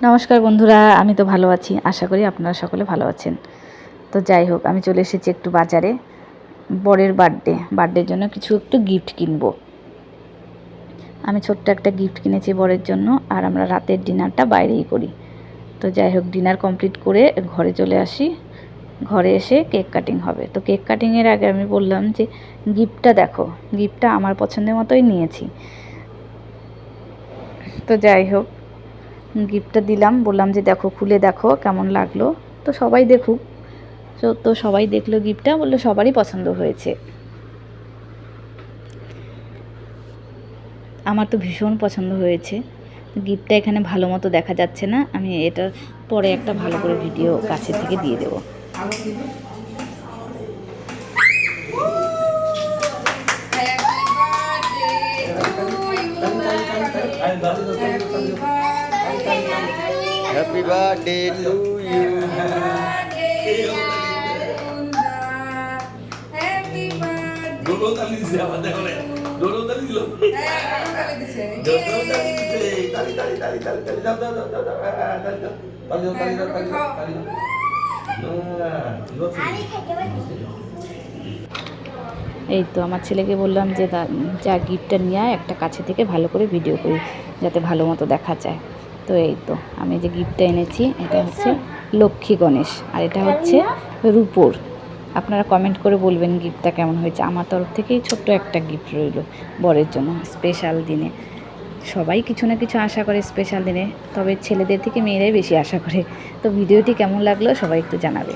নমস্কার বন্ধুরা, আমি তো ভালো আছি, আশা করি আপনারা সকলে ভালো আছেন। তো যাই হোক, আমি চলে এসেছি একটু বাজারে। বরের বার্থডের জন্য কিছু একটু গিফট কিনবো। আমি ছোট্ট একটা গিফট কিনেছি বরের জন্য, আর আমরা রাতের ডিনারটা বাইরেই করি। তো যাই হোক, ডিনার কমপ্লিট করে ঘরে চলে আসি। ঘরে এসে কেক কাটিং হবে। তো কেক কাটিংয়ের আগে আমি বললাম যে গিফটটা দেখো, গিফটটা আমার পছন্দের মতোই নিয়েছি। তো যাই হোক, গিফটটা দিলাম, বললাম যে দেখো, খুলে দেখো কেমন লাগলো। তো সবাই দেখুক। তো সবাই দেখলো গিফটটা, বললো সবারই পছন্দ হয়েছে। আমার তো ভীষণ পছন্দ হয়েছে। গিফটটা এখানে ভালো মতো দেখা যাচ্ছে না, আমি এটা পরে একটা ভালো করে ভিডিও কাছে থেকে দিয়ে দেবো। Happy birthday to you. এই তো আমার ছেলেকে বললাম যে যা গিফটটা নিয়ে আয়, একটা কাছে থেকে ভালো করে ভিডিও করি, যাতে ভালো মতো দেখা যায়। তো এই তো আমি যে গিফটটা এনেছি, এটা হচ্ছে লক্ষ্মী গণেশ, আর এটা হচ্ছে রূপোর। আপনারা কমেন্ট করে বলবেন গিফটটা কেমন হয়েছে। আমার তরফ থেকেই ছোট্ট একটা গিফট রইল বরের জন্য, স্পেশাল দিনে। সবাই কিছু না কিছু আশা করে স্পেশাল দিনে, তবে ছেলেদের থেকে মেয়েরাই বেশি আশা করে। তো ভিডিওটি কেমন লাগলো সবাই একটু জানাবে।